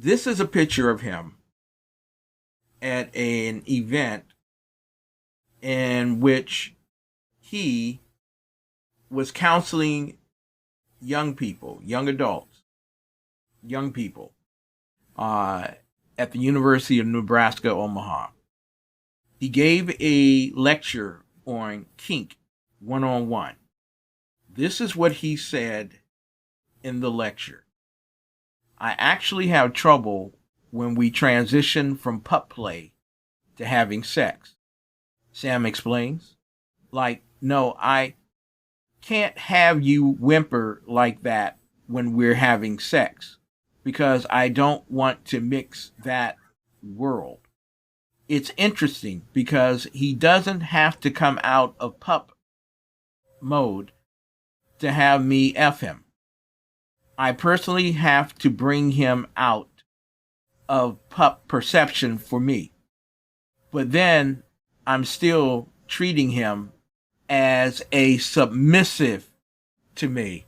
This is a picture of him at an event in which he was counseling young people, young adults, young people at the University of Nebraska, Omaha. He gave a lecture on kink one-on-one. This is what he said in the lecture. I actually have trouble when we transition from pup play to having sex. Sam explains. Like, no, I can't have you whimper like that when we're having sex because I don't want to mix that world. It's interesting because he doesn't have to come out of pup mode to have me F him. I personally have to bring him out of pup perception for me. But then I'm still treating him as a submissive to me.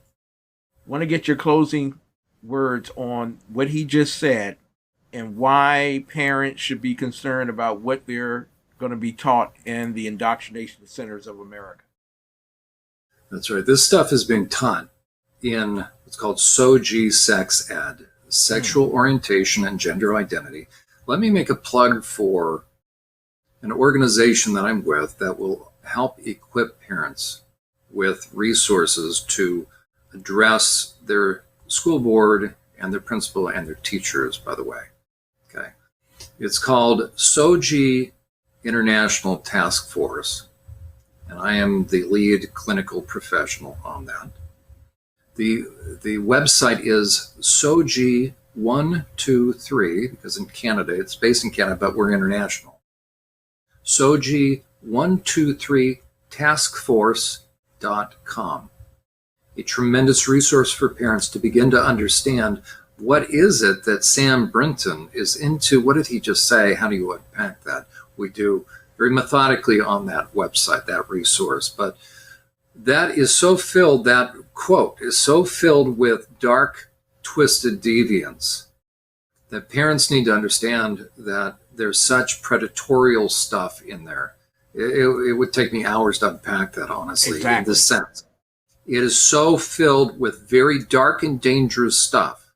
Want to get your closing words on what he just said and why parents should be concerned about what they're going to be taught in the indoctrination centers of America. That's right. This stuff is being taught in what's called SOGI Sex Ed, Sexual Orientation and Gender Identity. Let me make a plug for an organization that I'm with that will help equip parents with resources to address their school board and their principal and their teachers, by the way. Okay. It's called SOGI International Task Force, and I am the lead clinical professional on that. The website is SOGI123, because in Canada, it's based in Canada, but we're international. SOGI123taskforce.com. A tremendous resource for parents to begin to understand what is it that Sam Brinton is into. What did he just say? How do you unpack that? We do very methodically on that website, that resource. But that is so filled, that quote is so filled with dark, twisted deviance that parents need to understand that there's such predatorial stuff in there. It would take me hours to unpack that, honestly, exactly. In this sense. It is so filled with very dark and dangerous stuff.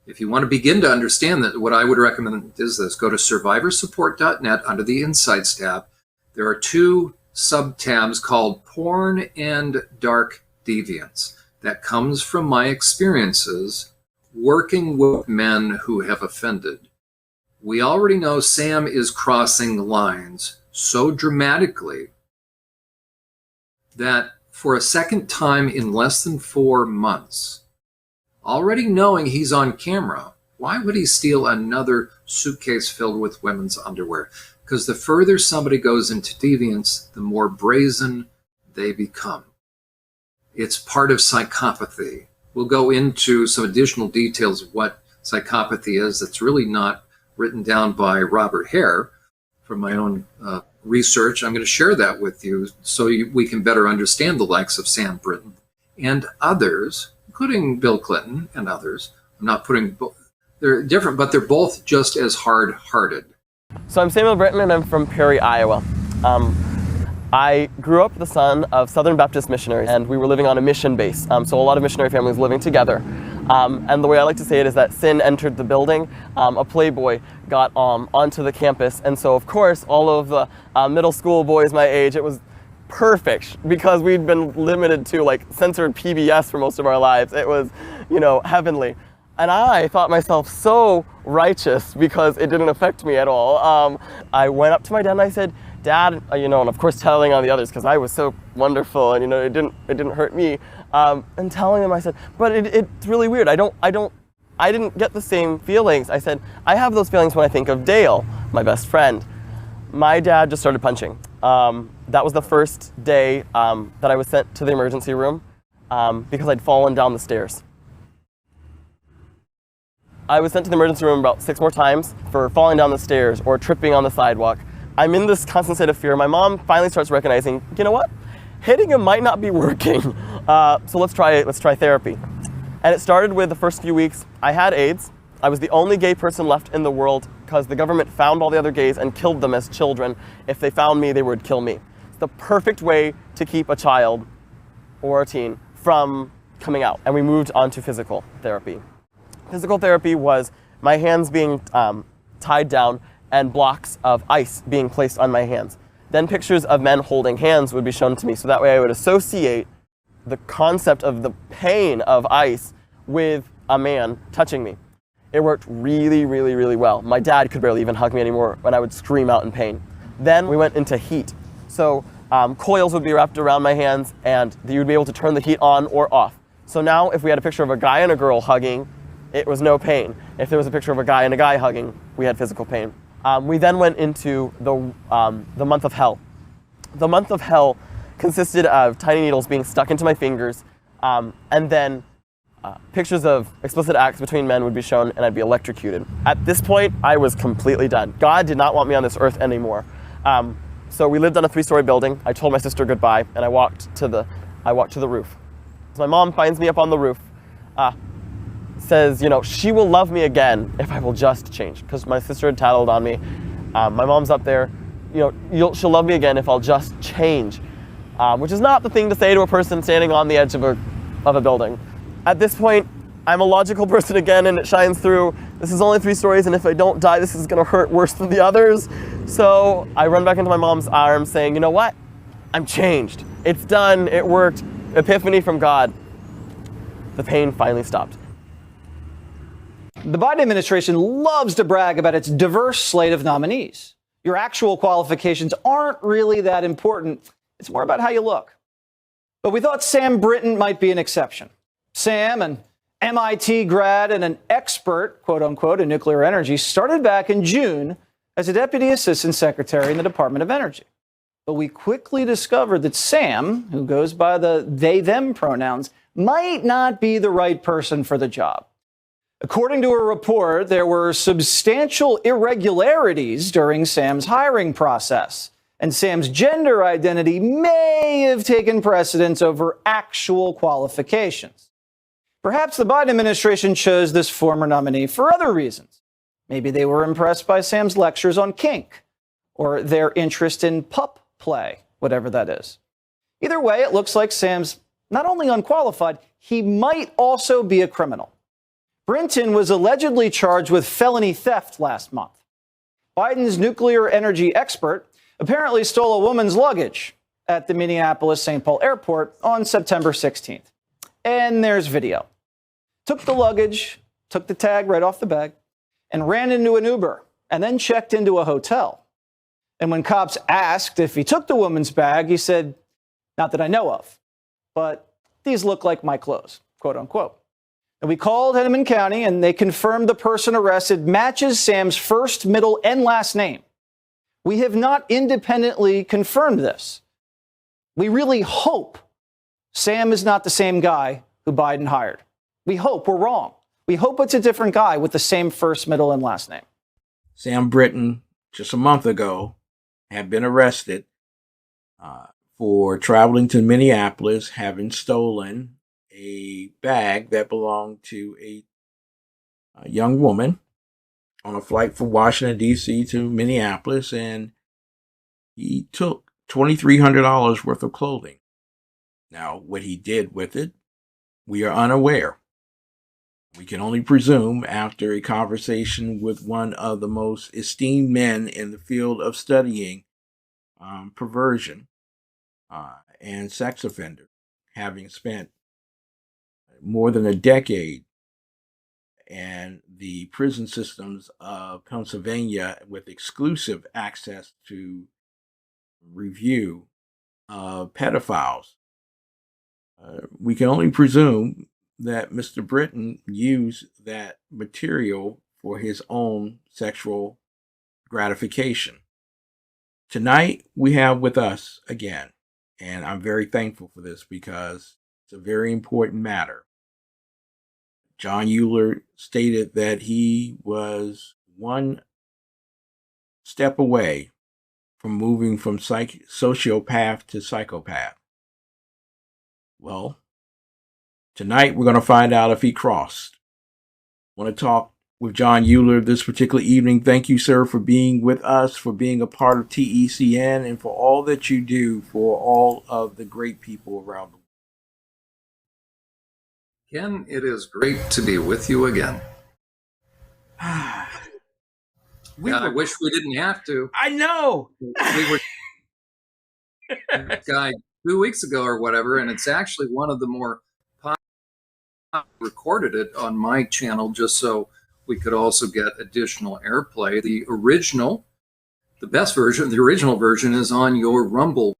If you want to begin to understand that, what I would recommend is this. Go to SurvivorSupport.net under the Insights tab. There are two sub-tabs called Porn and Dark Deviance. That comes from my experiences working with men who have offended. We already know Sam is crossing lines so dramatically that for a second time in less than 4 months, already knowing he's on camera, why would he steal another suitcase filled with women's underwear? Because the further somebody goes into deviance, the more brazen they become. It's part of psychopathy. We'll go into some additional details of what psychopathy is. That's really not written down by Robert Hare from my own research. I'm going to share that with you so we can better understand the likes of Sam Brinton and others, including Bill Clinton and others. I'm not putting, they're different, but they're both just as hard-hearted. So I'm Samuel Brinton, and I'm from Perry, Iowa. I grew up the son of Southern Baptist missionaries, and we were living on a mission base, so a lot of missionary families living together. And the way I like to say it is that sin entered the building, a playboy got onto the campus, and so of course all of the middle school boys my age, it was perfect because we'd been limited to like censored PBS for most of our lives. It was, heavenly. And I thought myself so righteous because it didn't affect me at all. I went up to my dad and I said, Dad, and of course telling on the others because I was so wonderful and it didn't hurt me. And telling them, I said, but it's really weird. I didn't get the same feelings. I said, I have those feelings when I think of Dale, my best friend. My dad just started punching. That was the first day that I was sent to the emergency room because I'd fallen down the stairs. I was sent to the emergency room about 6 more times for falling down the stairs or tripping on the sidewalk. I'm in this constant state of fear. My mom finally starts recognizing, you know what? Hitting him might not be working. So let's try therapy. And it started with the first few weeks. I had AIDS. I was the only gay person left in the world because the government found all the other gays and killed them as children. If they found me, they would kill me. It's the perfect way to keep a child or a teen from coming out. And we moved on to physical therapy. Physical therapy was my hands being tied down and blocks of ice being placed on my hands. Then pictures of men holding hands would be shown to me, so that way I would associate the concept of the pain of ice with a man touching me. It worked really, really, really well. My dad could barely even hug me anymore when I would scream out in pain. Then we went into heat. So coils would be wrapped around my hands, and you would be able to turn the heat on or off. So now if we had a picture of a guy and a girl hugging, it was no pain. If there was a picture of a guy and a guy hugging, we had physical pain. We then went into the month of hell. The month of hell consisted of tiny needles being stuck into my fingers, and then pictures of explicit acts between men would be shown, and I'd be electrocuted. At this point, I was completely done. God did not want me on this earth anymore. So we lived on a 3-story building. I told my sister goodbye, and I walked to the roof. So my mom finds me up on the roof, says, she will love me again if I will just change, because my sister had tattled on me. My mom's up there, she'll love me again if I'll just change, which is not the thing to say to a person standing on the edge of a building. At this point, I'm a logical person again, and it shines through. This is only 3 stories, and if I don't die, this is going to hurt worse than the others. So I run back into my mom's arms saying, you know what? I'm changed. It's done. It worked. Epiphany from God. The pain finally stopped. The Biden administration loves to brag about its diverse slate of nominees. Your actual qualifications aren't really that important. It's more about how you look. But we thought Sam Brinton might be an exception. Sam, an MIT grad and an expert, quote unquote, in nuclear energy, started back in June as a deputy assistant secretary in the Department of Energy. But we quickly discovered that Sam, who goes by the they-them pronouns, might not be the right person for the job. According to a report, there were substantial irregularities during Sam's hiring process, and Sam's gender identity may have taken precedence over actual qualifications. Perhaps the Biden administration chose this former nominee for other reasons. Maybe they were impressed by Sam's lectures on kink, or their interest in pup play, whatever that is. Either way, it looks like Sam's not only unqualified, he might also be a criminal. Brinton was allegedly charged with felony theft last month. Biden's nuclear energy expert apparently stole a woman's luggage at the Minneapolis-St. Paul airport on September 16th. And there's video. Took the luggage, took the tag right off the bag, and ran into an Uber, and then checked into a hotel. And when cops asked if he took the woman's bag, he said, "Not that I know of, but these look like my clothes," quote unquote. And we called Hennepin County, and they confirmed the person arrested matches Sam's first, middle, and last name. We have not independently confirmed this. We really hope Sam is not the same guy who Biden hired. We hope we're wrong. We hope it's a different guy with the same first, middle, and last name. Sam Brinton, just a month ago, had been arrested for traveling to Minneapolis, having stolen a bag that belonged to a young woman on a flight from Washington, D.C. to Minneapolis, and he took $2,300 worth of clothing. Now, what he did with it, we are unaware. We can only presume after a conversation with one of the most esteemed men in the field of studying perversion and sex offenders, having spent more than a decade in the prison systems of Pennsylvania with exclusive access to review of pedophiles. We can only presume that Mr. Brinton used that material for his own sexual gratification. Tonight, we have with us again, and I'm very thankful for this because it's a very important matter. John Uhler stated that he was one step away from moving from sociopath to psychopath. Well, tonight we're going to find out if he crossed. I want to talk with John Uhler this particular evening. Thank you, sir, for being with us, for being a part of TECN, and for all that you do for all of the great people around the world. Ken, it is great to be with you again. I wish we didn't have to. I know. We were guy 2 weeks ago or whatever, and it's actually one of the more recorded it on my channel just so we could also get additional airplay. The original version is on your Rumble,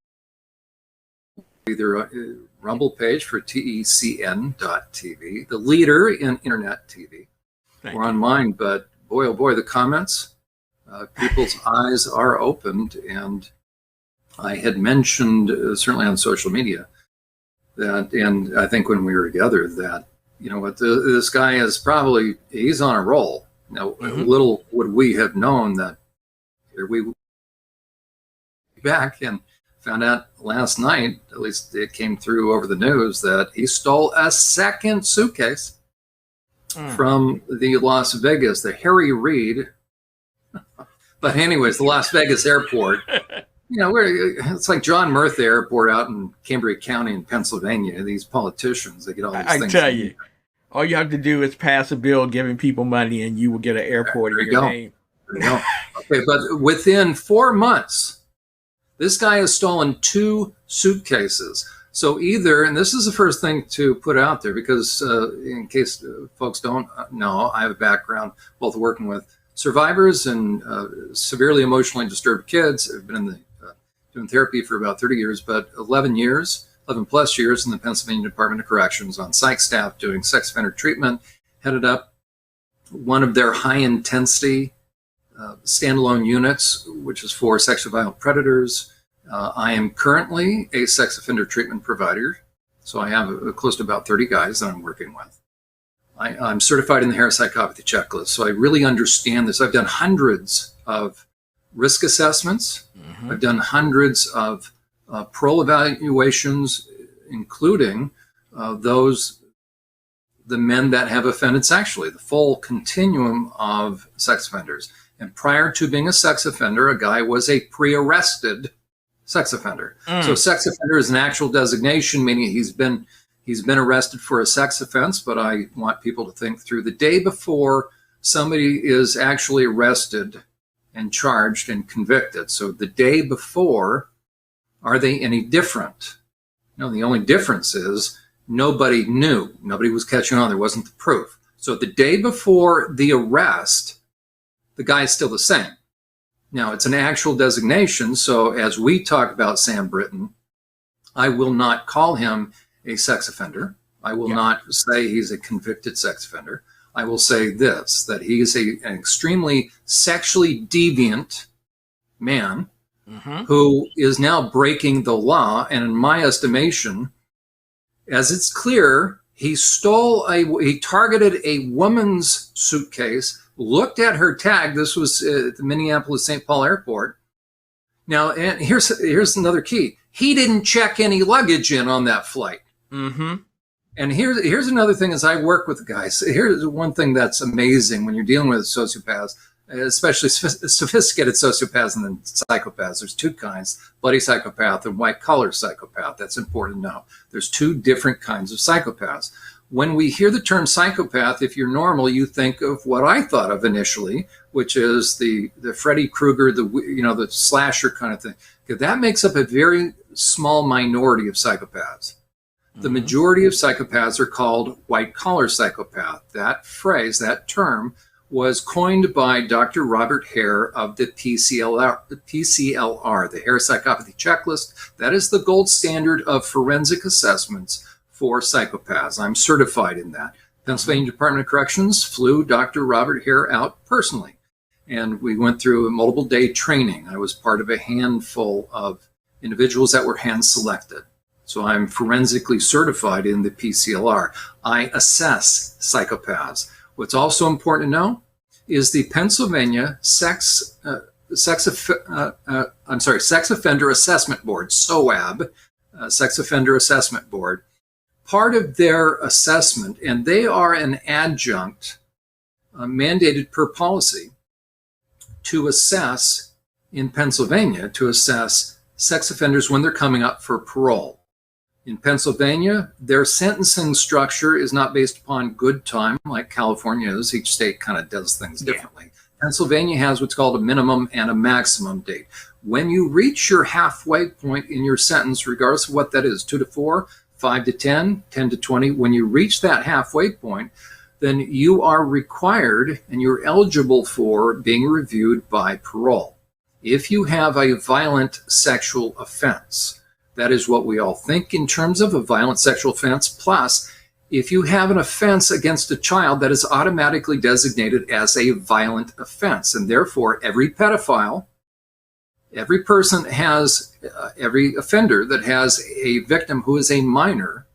either Rumble page for TECN.TV, the leader in internet TV. We're on mine, but boy, oh boy, the comments, people's eyes are opened. And I had mentioned, certainly on social media, that, and I think when we were together, that, you know what, this guy is he's on a roll. Now, little would we have known that here we back and found out last night, at least it came through over the news, that he stole a second suitcase from the Las Vegas, the Harry Reid. But anyways, the Las Vegas airport, you know, it's like John Murtha Airport out in Cambria County in Pennsylvania. These politicians, they get all these things. I tell you, all you have to do is pass a bill giving people money and you will get an airport in your name. There you go. Okay, but within 4 months, this guy has stolen 2 suitcases. So either, and this is the first thing to put out there, because in case folks don't know, I have a background both working with survivors and severely emotionally disturbed kids. I've been doing therapy for about 30 years, but 11 plus years in the Pennsylvania Department of Corrections on psych staff doing sex offender treatment, headed up one of their high intensity standalone units, which is for sexually violent predators. I am currently a sex offender treatment provider, so I have close to about 30 guys that I'm working with. I'm certified in the Harris Psychopathy checklist, so I really understand this. I've done hundreds of risk assessments. I've done hundreds of parole evaluations, including the men that have offended sexually, the full continuum of sex offenders. And prior to being a sex offender, a guy was a pre-arrested sex offender. So sex offender is an actual designation, meaning he's been arrested for a sex offense, but I want people to think through the day before somebody is actually arrested and charged and convicted. So the day before, are they any different? No, the only difference is nobody knew. Nobody was catching on. There wasn't the proof. So the day before the arrest, the guy is still the same. Now, it's an actual designation. So as we talk about Sam Brinton, I will not call him a sex offender. I will not say he's a convicted sex offender. I will say this, that he is an extremely sexually deviant man who is now breaking the law. And in my estimation, as it's clear, he targeted a woman's suitcase, looked at her tag. This was at the Minneapolis St. Paul airport. Now, and here's another key. He didn't check any luggage in on that flight. And here's another thing as I work with guys. Here's one thing that's amazing when you're dealing with sociopaths, especially sophisticated sociopaths and then psychopaths. There's 2 kinds, bloody psychopath and white-collar psychopath. That's important to know. There's 2 different kinds of psychopaths. When we hear the term psychopath, if you're normal, you think of what I thought of initially, which is the Freddy Krueger, the slasher kind of thing. Okay, that makes up a very small minority of psychopaths. The majority of psychopaths are called white-collar psychopath. That phrase, that term, was coined by Dr. Robert Hare of the PCLR, the Hare Psychopathy Checklist. That is the gold standard of forensic assessments for psychopaths. I'm certified in that. Pennsylvania Department of Corrections flew Dr. Robert Hare out personally, and we went through a multiple-day training. I was part of a handful of individuals that were hand-selected. So I'm forensically certified in the PCLR. I assess psychopaths. What's also important to know is the Pennsylvania Sex Offender Assessment Board, SOAB, Sex Offender Assessment Board. Part of their assessment, and they are an adjunct mandated per policy to assess in Pennsylvania, to assess sex offenders when they're coming up for parole. In Pennsylvania, their sentencing structure is not based upon good time like California is. Each state kind of does things differently. Pennsylvania has what's called a minimum and a maximum date. When you reach your halfway point in your sentence, regardless of what that is, 2 to 4, 5 to 10, 10 to 20, when you reach that halfway point, then you are required and you're eligible for being reviewed by parole. If you have a violent sexual offense, that is what we all think in terms of a violent sexual offense. Plus, if you have an offense against a child, that is automatically designated as a violent offense. And therefore, every pedophile, every person has, every offender that has a victim who is a minor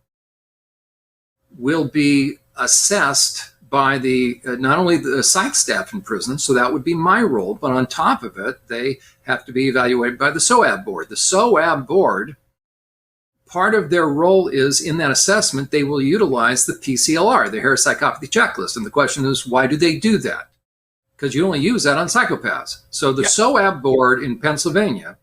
will be assessed by the not only the psych staff in prison, so that would be my role, but on top of it, they have to be evaluated by the SOAB board. The SOAB board, part of their role is in that assessment, they will utilize the PCLR, the Harris Psychopathy Checklist. And the question is, why do they do that? Because you only use that on psychopaths. So the SOAB board in Pennsylvania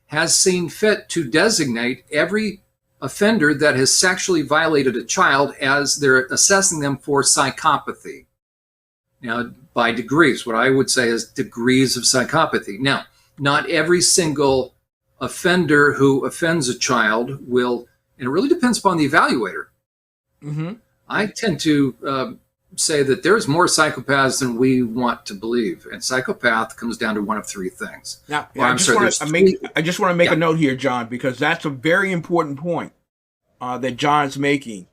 has seen fit to designate every offender that has sexually violated a child as they're assessing them for psychopathy. Now, by degrees, what I would say is degrees of psychopathy. Now, not every single offender who offends a child will, and it really depends upon the evaluator. Mm-hmm. I tend to say that there's more psychopaths than we want to believe. And psychopath comes down to one of three things. Now, I just want to make a note here, John, because that's a very important point that John's making,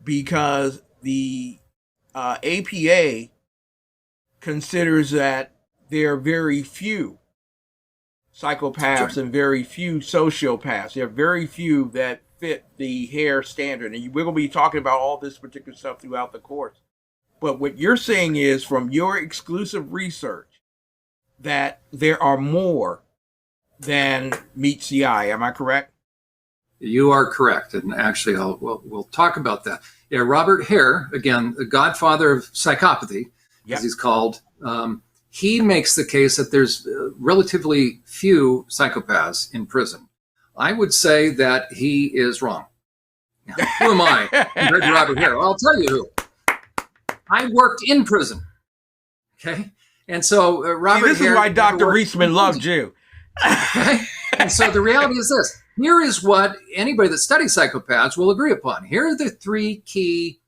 because the APA considers that there are very few psychopaths and very few sociopaths. There are very few that fit the Hare standard. And we're going to be talking about all this particular stuff throughout the course. But what you're saying is, from your exclusive research, that there are more than meets the eye. Am I correct? You are correct. And actually, we'll talk about that. Yeah, Robert Hare, again, the godfather of psychopathy, as he's called, he makes the case that there's relatively few psychopaths in prison. I would say that he is wrong. Now, who am I compared to Robert Hare? Well, I'll tell you who. I worked in prison. Okay. And so Robert this Hare, is why Dr. Reisman loved you. Okay. And so the reality is this. Here is what anybody that studies psychopaths will agree upon. Here are the three key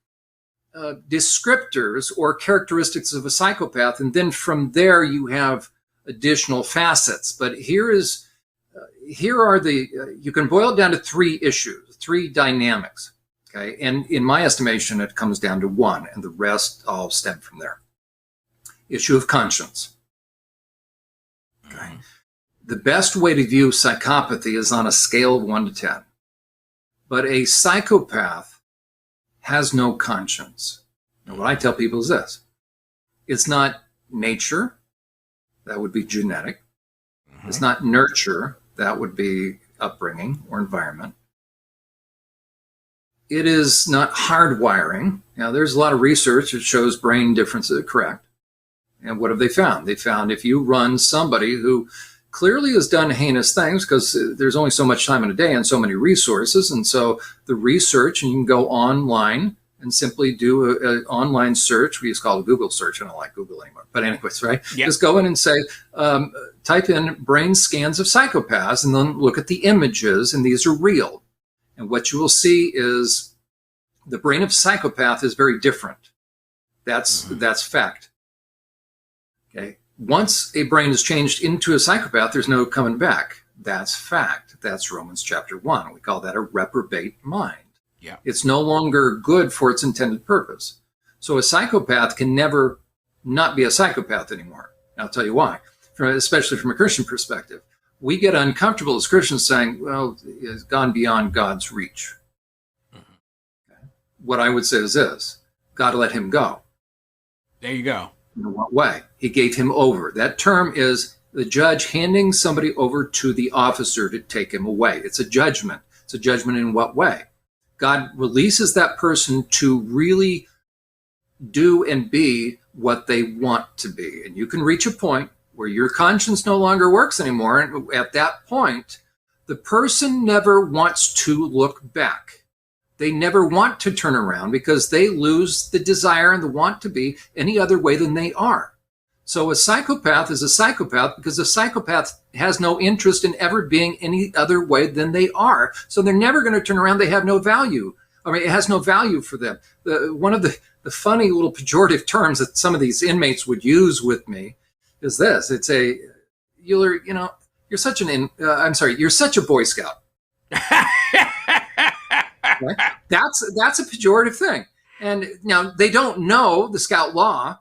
descriptors or characteristics of a psychopath. And then from there, you have additional facets. But here are the, you can boil it down to three issues, three dynamics. Okay. And in my estimation, it comes down to one, and the rest all stem from there. Issue of conscience. Okay. The best way to view psychopathy is on a scale of 1 to 10. But a psychopath has no conscience. And what I tell people is this. It's not nature. That would be genetic. Mm-hmm. It's not nurture. That would be upbringing or environment. It is not hardwiring. Now, there's a lot of research that shows brain differences, correct. And what have they found? They found if you run somebody who clearly has done heinous things, because there's only so much time in a day and so many resources. And so the research, and you can go online and simply do an online search. We used to call it a Google search. I don't like Google anymore. But anyways, right? Yep. Just go in and say, type in brain scans of psychopaths and then look at the images, and these are real. And what you will see is the brain of psychopath is very different. That's fact. Okay. Once a brain is changed into a psychopath, there's no coming back. That's fact. That's Romans chapter 1. We call that a reprobate mind. Yeah. It's no longer good for its intended purpose. So a psychopath can never not be a psychopath anymore. And I'll tell you why, especially from a Christian perspective. We get uncomfortable as Christians saying, well, it's gone beyond God's reach. Mm-hmm. Okay. What I would say is this: God let him go. There you go. In what way? He gave him over. That term is the judge handing somebody over to the officer to take him away. It's a judgment. It's a judgment in what way? God releases that person to really do and be what they want to be. And you can reach a point where your conscience no longer works anymore. And at that point, the person never wants to look back. They never want to turn around because they lose the desire and the want to be any other way than they are. So a psychopath is a psychopath because a psychopath has no interest in ever being any other way than they are. So they're never going to turn around. They have no value. I mean, it has no value for them. One of the funny little pejorative terms that some of these inmates would use with me is this. It's you're such you're such a Boy Scout. Right? That's a pejorative thing. And now they don't know the Scout law,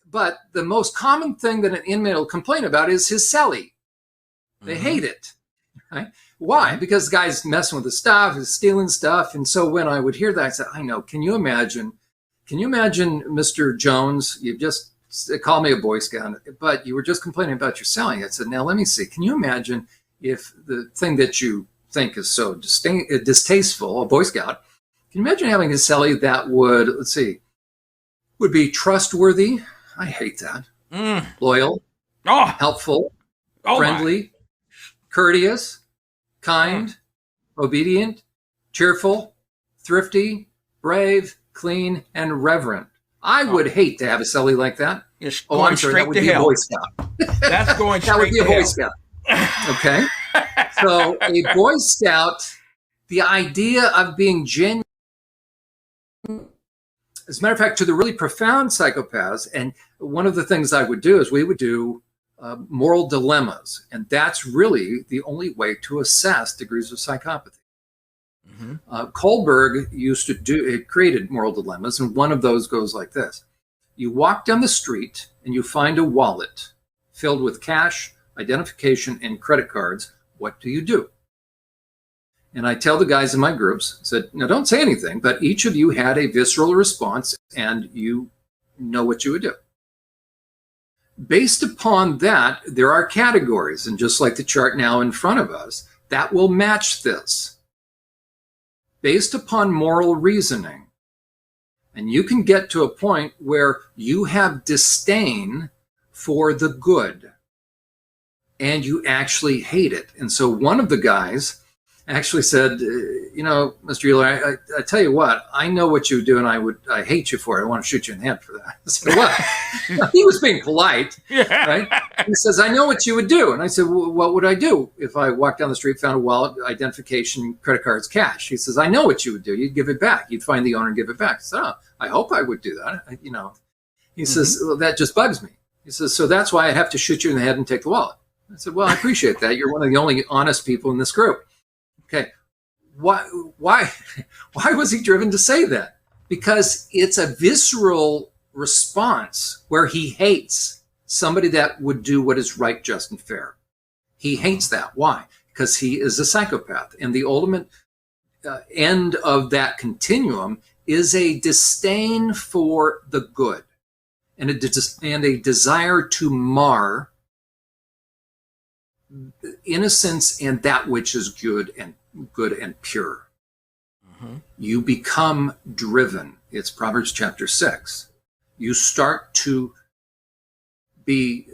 but the most common thing that an inmate will complain about is his cellie. They hate it. Right? Why? Because the guy's messing with the stuff, he's stealing stuff. And so when I would hear that, I said, I know. Can you imagine, Mr. Jones, you just called me a Boy Scout, but you were just complaining about your cellie. I said, now let me see. Can you imagine if the thing that you think is so distasteful, a Boy Scout, can you imagine having a cellie that would be trustworthy? I hate that. Loyal, helpful, friendly, courteous, kind, obedient, cheerful, thrifty, brave, clean, and reverent. I would hate to have a cellie like that. It's going straight that would to be hell. A Boy Scout. That's going That would straight be a to Boy hell. Scout. Okay. So a Boy Scout, the idea of being genuine, as a matter of fact, to the really profound psychopaths, and one of the things I would do is we would do moral dilemmas. And that's really the only way to assess degrees of psychopathy. Kohlberg created moral dilemmas, and one of those goes like this. You walk down the street and you find a wallet filled with cash, identification, and credit cards. What do you do? And I tell the guys in my groups, said, now don't say anything, but each of you had a visceral response and you know what you would do. Based upon that, there are categories, and just like the chart now in front of us, that will match this. Based upon moral reasoning, and you can get to a point where you have disdain for the good, and you actually hate it. And so one of the guys actually said, Mr. Uhler, I tell you what, I know what you do, and I hate you for it. I want to shoot you in the head for that. I said, what? He was being polite, right? He says, I know what you would do. And I said, well, what would I do if I walked down the street, found a wallet, identification, credit cards, cash? He says, I know what you would do. You'd give it back. You'd find the owner and give it back. I said, I hope I would do that. He says, well, that just bugs me. He says, so that's why I'd have to shoot you in the head and take the wallet. I said, well, I appreciate that. You're one of the only honest people in this group. Okay, why was he driven to say that? Because it's a visceral response where he hates somebody that would do what is right, just, and fair. He hates that. Why? Because he is a psychopath. And the ultimate end of that continuum is a disdain for the good and a desire to mar innocence and that which is good and pure. You become driven. It's Proverbs chapter 6. You start to be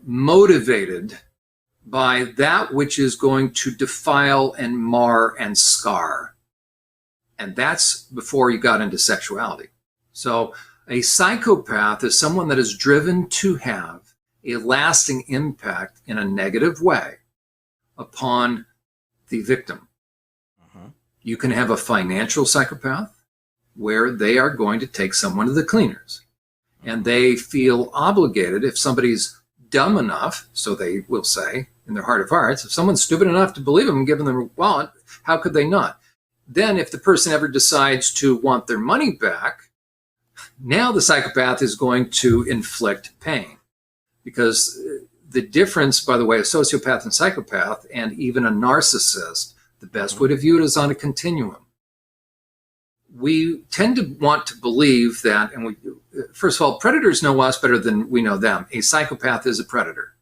motivated by that which is going to defile and mar and scar. And that's before you got into sexuality. So a psychopath is someone that is driven to have a lasting impact in a negative way upon the victim. You can have a financial psychopath where they are going to take someone to the cleaners. And they feel obligated if somebody's dumb enough, so they will say in their heart of hearts, if someone's stupid enough to believe them and give them their wallet, how could they not? Then if the person ever decides to want their money back, now the psychopath is going to inflict pain. Because the difference, by the way, a sociopath and psychopath, and even a narcissist, the best way to view it is on a continuum. We tend to want to believe that, and first of all, predators know us better than we know them. A psychopath is a predator.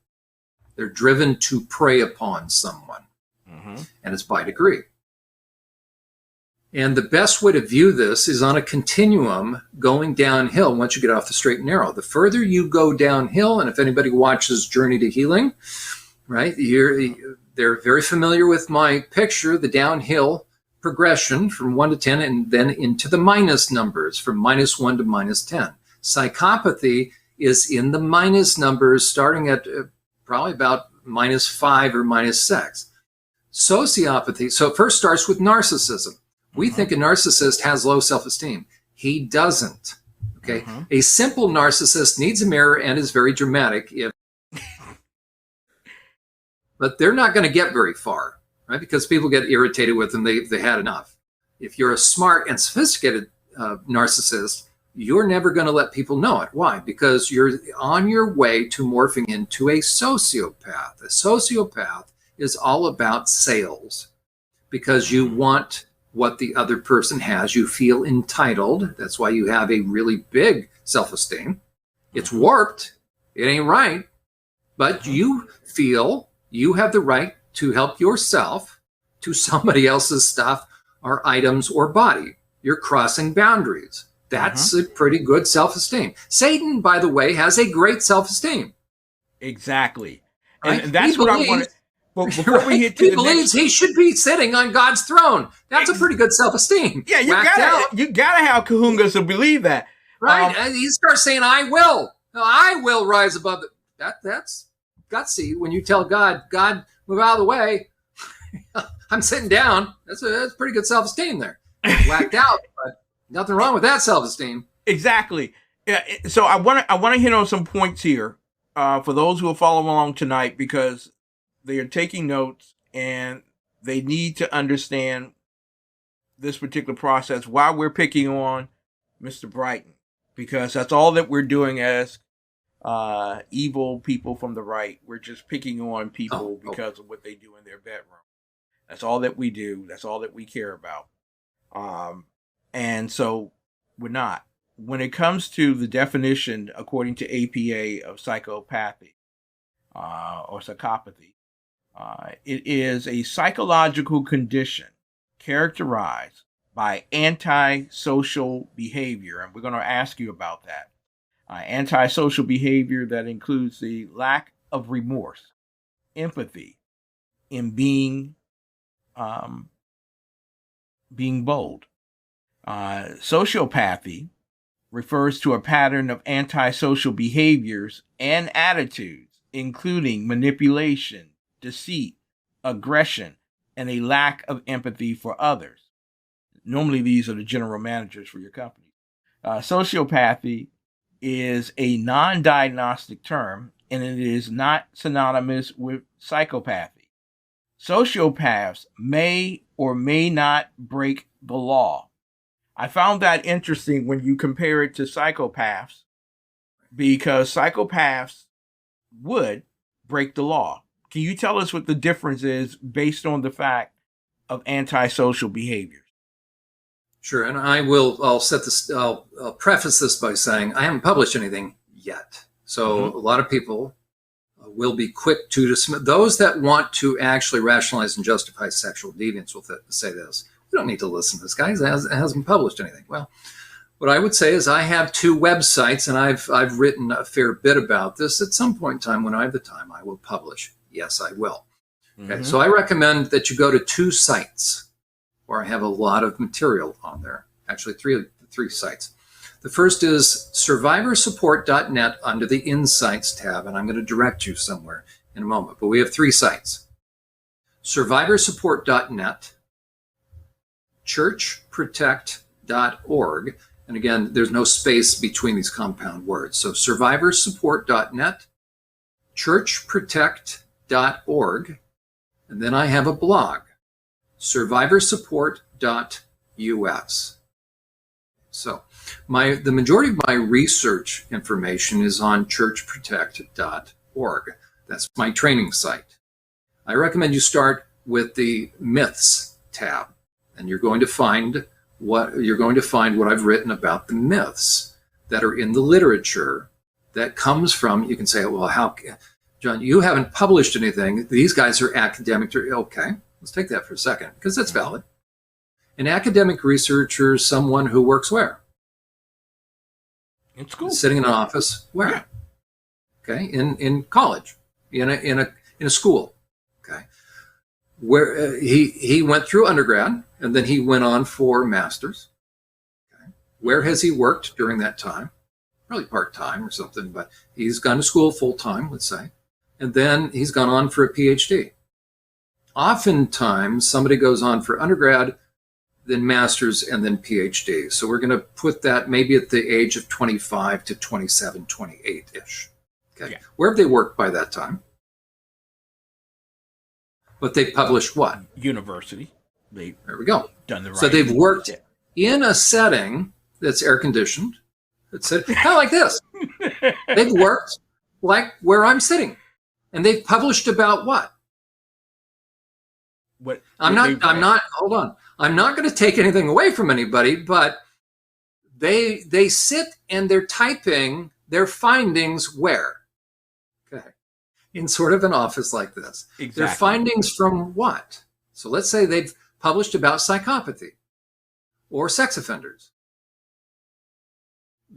They're driven to prey upon someone, and it's by degree. And the best way to view this is on a continuum going downhill once you get off the straight and narrow. The further you go downhill, and if anybody watches Journey to Healing, right, they're very familiar with my picture, the downhill progression from 1 to 10 and then into the minus numbers from -1 to -10. Psychopathy is in the minus numbers starting at probably about -5 or -6. Sociopathy, so it first starts with narcissism. We think a narcissist has low self-esteem. He doesn't. Okay. A simple narcissist needs a mirror and is very dramatic. But they're not going to get very far, right? Because people get irritated with them. They had enough. If you're a smart and sophisticated narcissist, you're never going to let people know it. Why? Because you're on your way to morphing into a sociopath. A sociopath is all about sales because you want what the other person has. You feel entitled. That's why you have a really big self-esteem. It's warped. It ain't right. But you feel you have the right to help yourself to somebody else's stuff or items or body. You're crossing boundaries. That's a pretty good self-esteem. Satan, by the way, has a great self-esteem. Exactly. Right? And that's what I want to... Well, before we hit to he the believes next, he should be sitting on God's throne. That's a pretty good self-esteem. Yeah, you gotta have kahungas to believe that. Right. And he starts saying, I will rise above it. That's gutsy when you tell God, move out of the way. I'm sitting down. That's pretty good self-esteem there. Whacked out, but nothing wrong with that self-esteem. Exactly. Yeah. So I want to hit on some points here for those who will follow along tonight, because they are taking notes and they need to understand this particular process while we're picking on Mr. Brinton, because that's all that we're doing as evil people from the right. We're just picking on people because of what they do in their bedroom. That's all that we do. That's all that we care about. And so we're not. When it comes to the definition, according to APA, of psychopathy or psychopathy, it is a psychological condition characterized by antisocial behavior. And we're going to ask you about that. Antisocial behavior that includes the lack of remorse, empathy, in being bold. Sociopathy refers to a pattern of antisocial behaviors and attitudes, including manipulation, deceit, aggression, and a lack of empathy for others. Normally, these are the general managers for your company. Sociopathy is a non-diagnostic term, and it is not synonymous with psychopathy. Sociopaths may or may not break the law. I found that interesting when you compare it to psychopaths, because psychopaths would break the law. Can you tell us what the difference is based on the fact of antisocial behaviors? Sure, and I'll preface this by saying I haven't published anything yet. So a lot of people will be quick to dismiss. Those that want to actually rationalize and justify sexual deviance will say this: we don't need to listen to this guy. He hasn't published anything. Well, what I would say is I have 2 websites, and I've written a fair bit about this. At some point in time, when I have the time, I will publish. Yes, I will. Okay, so I recommend that you go to 2 sites where I have a lot of material on there. Actually, three sites. The first is SurvivorSupport.net under the Insights tab, and I'm going to direct you somewhere in a moment. But we have 3 sites: SurvivorSupport.net, ChurchProtect.org, and again, there's no space between these compound words. So SurvivorSupport.net, ChurchProtect.org, and then I have a blog, SurvivorSupport.us. So the majority of my research information is on ChurchProtect.org. That's my training site. I recommend you start with the Myths tab, and you're going to find what I've written about the myths that are in the literature that comes from. You can say, well, how, John, you haven't published anything. These guys are academic. Okay, let's take that for a second, because that's valid. An academic researcher is someone who works where? In school. Sitting in an office. Where? Yeah. Okay, in college, in a school. Okay, where he went through undergrad and then he went on for master's. Okay. Where has he worked during that time? Probably part-time or something, but he's gone to school full-time, let's say, and then he's gone on for a PhD. Oftentimes, somebody goes on for undergrad, then master's, and then PhD. So we're going to put that maybe at the age of 25 to 27, 28-ish. Okay. Yeah. Where have they worked by that time? But they published what? University. There we go. Done the right. So they've worked in a setting that's air-conditioned. It's kind of like this. They've worked like where I'm sitting. And they've published about what? I'm not, hold on. I'm not going to take anything away from anybody, but they sit and they're typing their findings where? Okay. In sort of an office like this. Exactly. Their findings from what? So let's say they've published about psychopathy or sex offenders.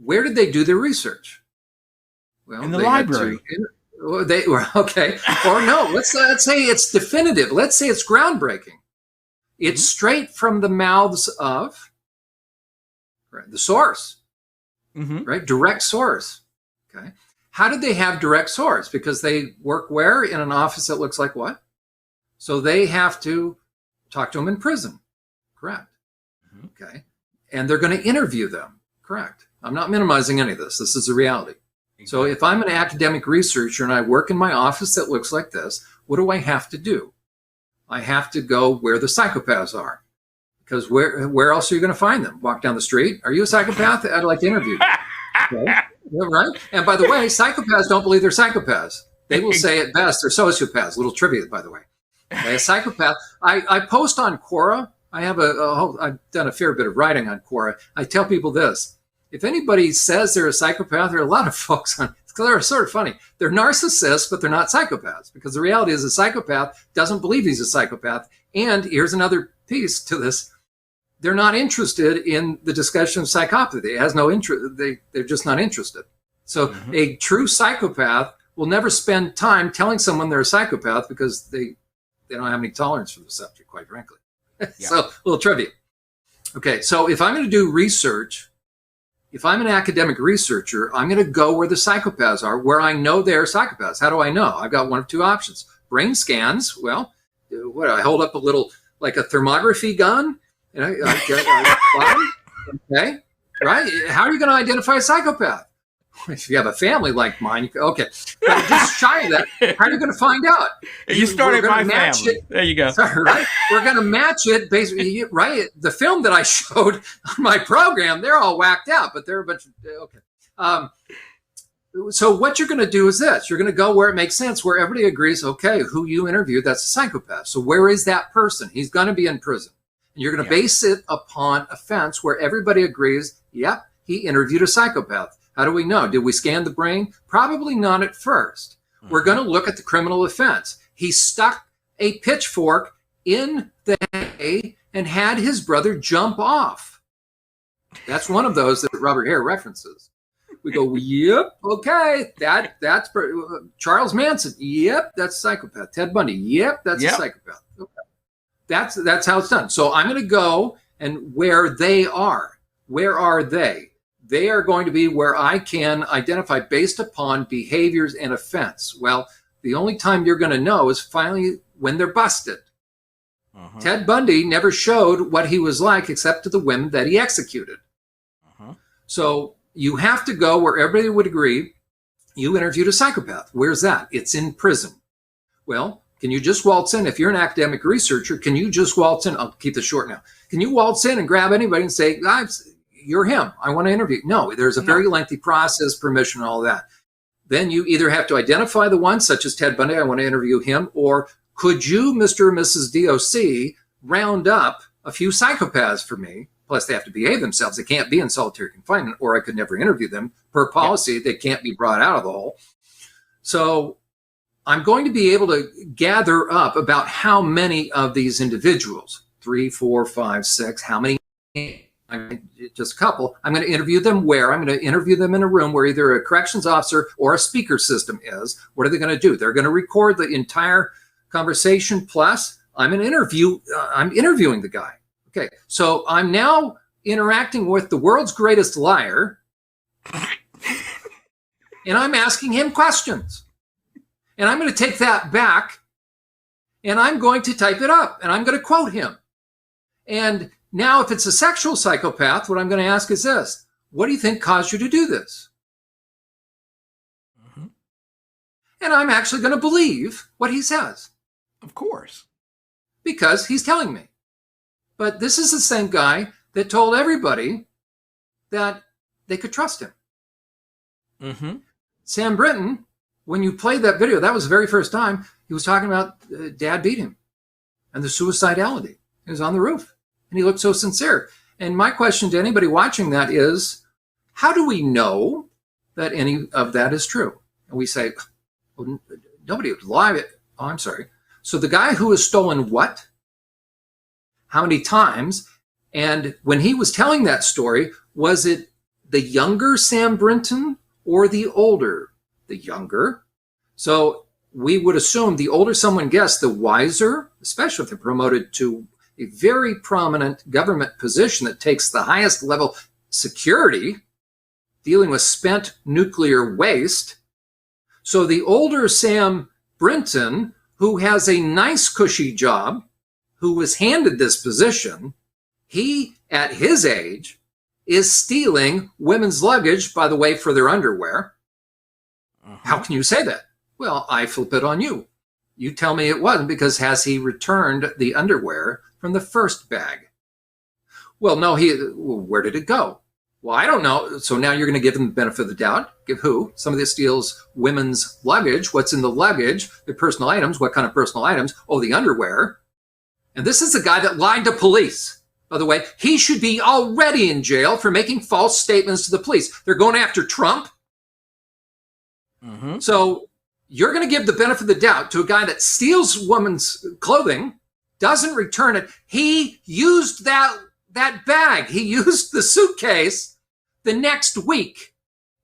Where did they do their research? Well, in the library. They were okay, or no. Let's say it's definitive. Let's say it's groundbreaking. It's straight from the mouths of the source, right? Direct source. Okay. How did they have direct source? Because they work where? In an office that looks like what? So they have to talk to them in prison. Correct. Okay. And they're going to interview them. Correct. I'm not minimizing any of this. This is a reality. So if I'm an academic researcher and I work in my office that looks like this, what do I have to do? I have to go where the psychopaths are. Because where else are you going to find them? Walk down the street? Are you a psychopath? I'd like to interview you. Okay. Yeah, right? And by the way, psychopaths don't believe they're psychopaths. They will say at best they're sociopaths. Little trivia, by the way. Okay, a psychopath. I post on Quora. I've done a fair bit of writing on Quora. I tell people this. If anybody says they're a psychopath, there are a lot of folks on, they're sort of funny. They're narcissists, but they're not psychopaths, because the reality is a psychopath doesn't believe he's a psychopath. And here's another piece to this. They're not interested in the discussion of psychopathy. It has no interest. They're just not interested. So a true psychopath will never spend time telling someone they're a psychopath because they don't have any tolerance for the subject, quite frankly. Yeah. So a little trivia. Okay, so if I'm going to do research, if I'm an academic researcher, I'm going to go where the psychopaths are, where I know they're psychopaths. How do I know? I've got one of two options. Brain scans. Well, what, I hold up a little, like a thermography gun, and okay, right? How are you going to identify a psychopath? If you have a family like mine, okay. But just shy of that, how are you going to find out? You started my family. There you go. Right? We're going to match it basically, right? The film that I showed on my program, they're all whacked out, but they're a bunch of, okay. So what you're going to do is this. You're going to go where it makes sense, where everybody agrees, okay, who you interviewed, that's a psychopath. So where is that person? He's going to be in prison. And you're going to base it upon offense where everybody agrees, yep, he interviewed a psychopath. How do we know? Did we scan the brain? Probably not at first. We're going to look at the criminal offense. He stuck a pitchfork in the hay and had his brother jump off. That's one of those that Robert Hare references. We go, yep, okay, that's Charles Manson. Yep, that's a psychopath. Ted Bundy. Yep, that's a psychopath. Okay. That's how it's done. So I'm going to go and where they are. Where are they? They are going to be where I can identify based upon behaviors and offense. Well, the only time you're going to know is finally when they're busted. Ted Bundy never showed what he was like except to the women that he executed. So you have to go where everybody would agree you interviewed a psychopath. Where's that? It's in prison. Well, can you just waltz in? If you're an academic researcher, can you just waltz in? I'll keep this short now. Can you waltz in and grab anybody and say, you're him, I want to interview? No, there's a very lengthy process, permission, all that. Then you either have to identify the one, such as Ted Bundy, I want to interview him, or could you, Mr. and Mrs. DOC, round up a few psychopaths for me? Plus, they have to behave themselves. They can't be in solitary confinement, or I could never interview them. Per policy, they can't be brought out of the hole. So I'm going to be able to gather up about how many of these individuals 3, 4, 5, 6. How many? Just a couple. I'm going to interview them where? I'm going to interview them in a room where either a corrections officer or a speaker system is. What are they going to do? They're going to record the entire conversation. Plus, I'm interviewing the guy. Okay, so I'm now interacting with the world's greatest liar, and I'm asking him questions. And I'm going to take that back, and I'm going to type it up, and I'm going to quote him. And now, if it's a sexual psychopath, what I'm going to ask is this: what do you think caused you to do this? Mm-hmm. And I'm actually going to believe what he says. Of course. Because he's telling me. But this is the same guy that told everybody that they could trust him. Mm-hmm. Sam Brinton, when you played that video, that was the very first time he was talking about dad beat him and the suicidality. He was on the roof. And he looked so sincere. And my question to anybody watching that is, how do we know that any of that is true? And we say, well, nobody would lie. Oh, I'm sorry. So the guy who has stolen what? How many times? And when he was telling that story, was it the younger Sam Brinton or the older? The younger. So we would assume the older someone gets, the wiser, especially if they're promoted to a very prominent government position that takes the highest level security, dealing with spent nuclear waste. So the older Sam Brinton, who has a nice cushy job, who was handed this position, he, at his age, is stealing women's luggage, by the way, for their underwear. Uh-huh. How can you say that? Well, I flip it on you. You tell me it wasn't, because has he returned the underwear from the first bag? Well, no, where did it go? Well, I don't know. So now you're going to give him the benefit of the doubt. Give who? Somebody that steals women's luggage. What's in the luggage? Their personal items. What kind of personal items? Oh, the underwear. And this is the guy that lied to police. By the way, he should be already in jail for making false statements to the police. They're going after Trump. Mm-hmm. So you're going to give the benefit of the doubt to a guy that steals women's clothing, doesn't return it. He used that bag. He used the suitcase the next week.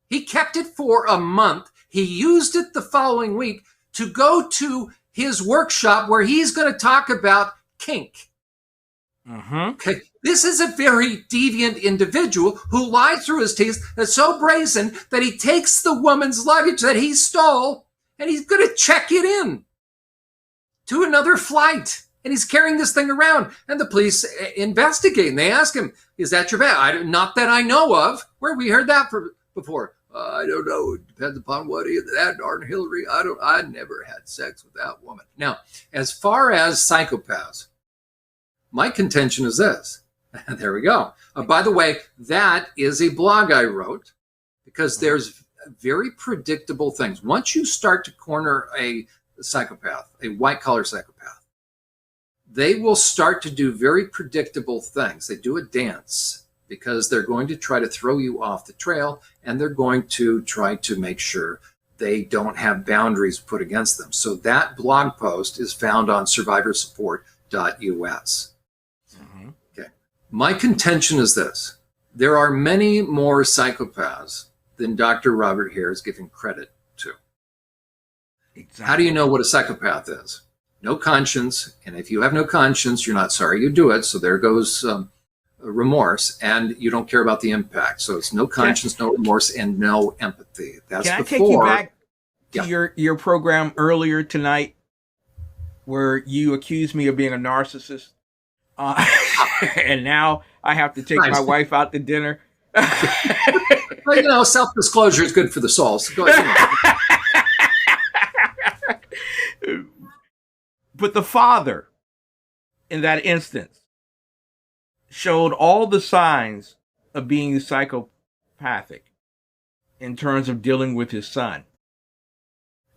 He kept it for a month. He used it the following week to go to his workshop where he's going to talk about kink. Mm-hmm. Okay. This is a very deviant individual who lied through his teeth. That's so brazen that he takes the woman's luggage that he stole and he's going to check it in to another flight. And he's carrying this thing around. And the police investigate. And they ask him, is that your bag? Not that I know of. Where have we heard that before? I don't know. It depends upon what that darn Hillary. I never had sex with that woman. Now, as far as psychopaths, my contention is this. There we go. By the way, that is a blog I wrote because there's very predictable things. Once you start to corner a psychopath, a white-collar psychopath, they will start to do very predictable things. They do a dance because they're going to try to throw you off the trail, and they're going to try to make sure they don't have boundaries put against them. So that blog post is found on SurvivorSupport.net. Okay. My contention is this. There are many more psychopaths than Dr. Robert Hare is giving credit to. Exactly. How do you know what a psychopath is? No conscience, and if you have no conscience, you're not sorry you do it, so there goes remorse, and you don't care about the impact. So it's no conscience, no remorse, and no empathy. That's Can I before. take you back to Yeah. your program earlier tonight where you accused me of being a narcissist? And now I have to take Nice. my wife out to dinner. Well, self-disclosure is good for the soul. So go ahead. But the father, in that instance, showed all the signs of being psychopathic in terms of dealing with his son.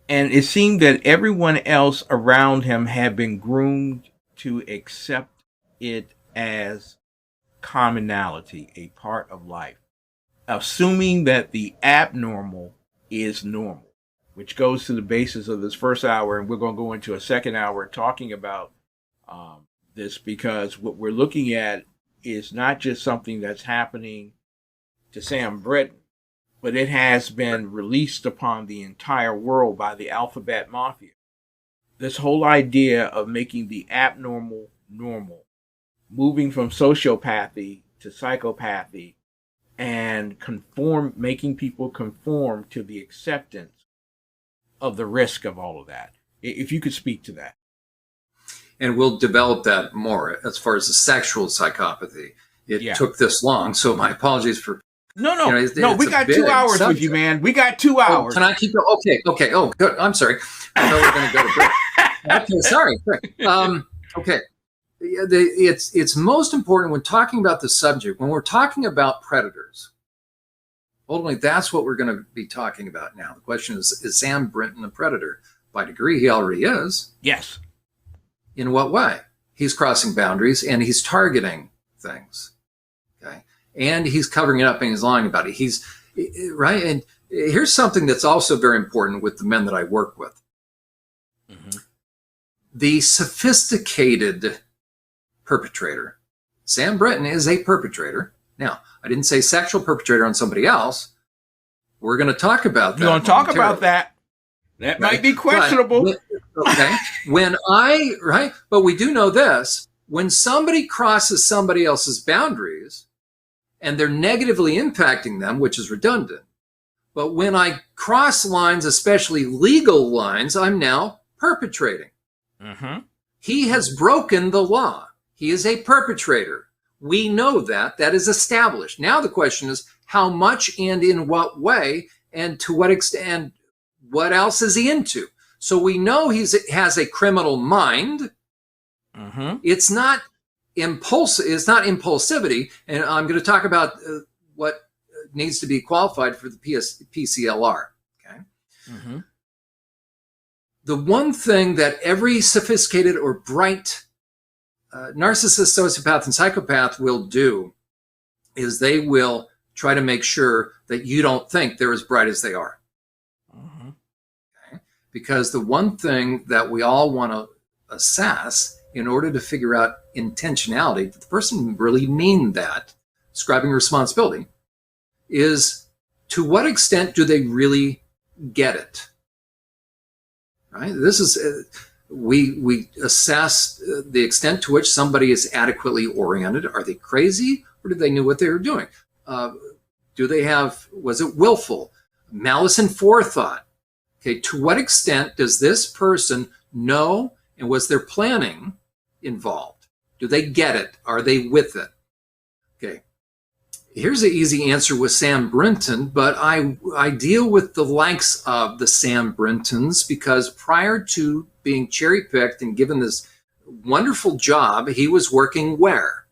And it seemed that everyone else around him had been groomed to accept it as commonality, a part of life, assuming that the abnormal is normal, which goes to the basis of this first hour. And we're going to go into a second hour talking about this, because what we're looking at is not just something that's happening to Sam Brinton, but it has been released upon the entire world by the alphabet mafia. This whole idea of making the abnormal normal, moving from sociopathy to psychopathy, and making people conform to the acceptance of the risk of all of that. If you could speak to that. And we'll develop that more as far as the sexual psychopathy. It took this long, so my apologies for... No, we got 2 hours with you, man. We got 2 hours. Can I keep it? Okay. Oh, good. I'm sorry. I thought we were going to go to break. Okay, sorry. Okay. It's most important when talking about the subject, when we're talking about predators. Ultimately, that's what we're going to be talking about now. The question is Sam Brinton a predator? By degree, he already is. Yes. In what way? He's crossing boundaries and he's targeting things. Okay. And he's covering it up and he's lying about it. He's right. And here's something that's also very important with the men that I work with. Mm-hmm. The sophisticated perpetrator. Sam Brinton is a perpetrator. Now, I didn't say sexual perpetrator on somebody else. We're going to talk about that. We're going to talk about that. That might be questionable. Okay. But we do know this. When somebody crosses somebody else's boundaries and they're negatively impacting them, which is redundant. But when I cross lines, especially legal lines, I'm now perpetrating. Mm-hmm. He has broken the law. He is a perpetrator. We know that. That is established. Now the question is how much and in what way and to what extent, what else is he into? So we know he has a criminal mind. Mm-hmm. It's not impulsive. It's not impulsivity. And I'm going to talk about what needs to be qualified for the PCLR. Okay. Mm-hmm. The one thing that every sophisticated or bright narcissist, sociopath, and psychopath will do is they will try to make sure that you don't think they're as bright as they are. Mm-hmm. Okay? Because the one thing that we all want to assess in order to figure out intentionality, did the person really mean that, describing responsibility, is to what extent do they really get it? Right? This is, we assess the extent to which somebody is adequately oriented. Are they crazy or did they know what they were doing? Do they have, was it willful? Malice and forethought? Okay, to what extent does this person know and was their planning involved? Do they get it? Are they with it? Okay. Here's an easy answer with Sam Brinton, but I deal with the likes of the Sam Brintons because prior to being cherry-picked and given this wonderful job, he was working where?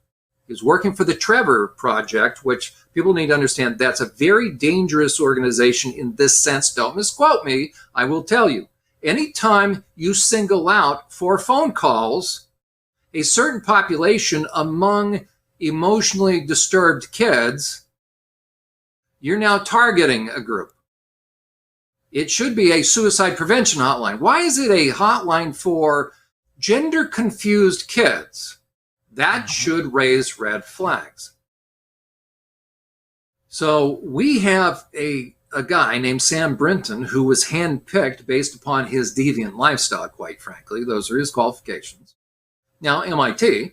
He was working for the Trevor Project, which people need to understand that's a very dangerous organization in this sense. Don't misquote me. I will tell you. Anytime you single out for phone calls a certain population among emotionally disturbed kids, you're now targeting a group. It should be a suicide prevention hotline. Why is it a hotline for gender confused kids? That should raise red flags. So we have a guy named Sam Brinton who was handpicked based upon his deviant lifestyle, quite frankly. Those are his qualifications. Now, MIT,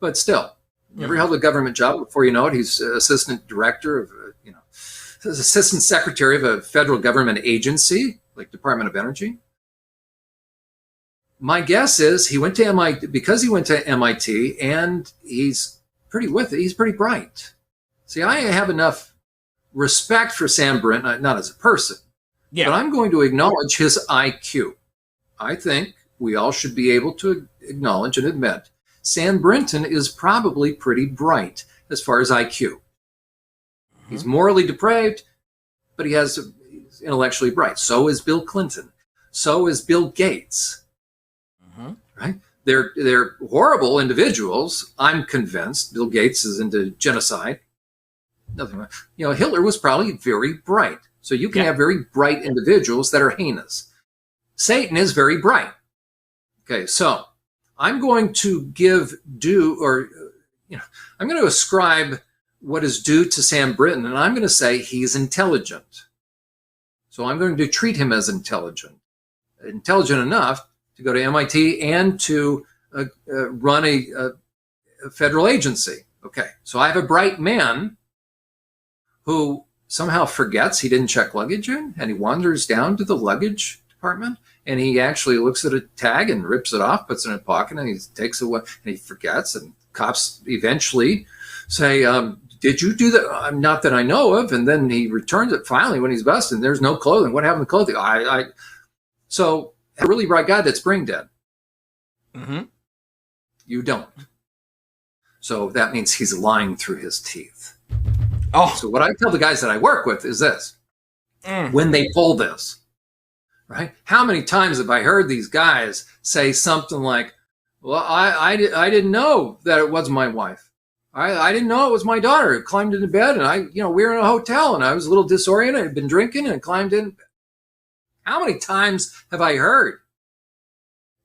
but still. Never held a government job. Before you know it, he's assistant director of, assistant secretary of a federal government agency, like Department of Energy. My guess is he went to MIT because he went to MIT and he's pretty with it. He's pretty bright. See, I have enough respect for Sam Brinton, not as a person, but I'm going to acknowledge his IQ. I think we all should be able to acknowledge and admit Sam Brinton is probably pretty bright as far as IQ. He's morally depraved, but he's intellectually bright. So is Bill Clinton. So is Bill Gates. Right? They're horrible individuals. I'm convinced. Bill Gates is into genocide. Nothing. Hitler was probably very bright. So you can have very bright individuals that are heinous. Satan is very bright. Okay, so I'm going to give due, or I'm going to ascribe what is due to Sam Brinton, and I'm going to say he's intelligent. So I'm going to treat him as intelligent enough to go to MIT and to run a federal agency. Okay, so I have a bright man who somehow forgets he didn't check luggage in, and he wanders down to the luggage department, and he actually looks at a tag and rips it off, puts it in his pocket, and he takes it away, and he forgets, and cops eventually say, did you do that? Not that I know of. And then he returns it finally when he's busted, and there's no clothing. What happened to clothing? So a really bright guy that's brain dead. Mm-hmm. You don't. So that means he's lying through his teeth. Oh. So what I tell the guys that I work with is this. When they pull this, right? How many times have I heard these guys say something like, well, I didn't know that it was my wife. I didn't know it was my daughter who climbed into bed, and we were in a hotel, and I was a little disoriented. I'd been drinking and climbed in. How many times have I heard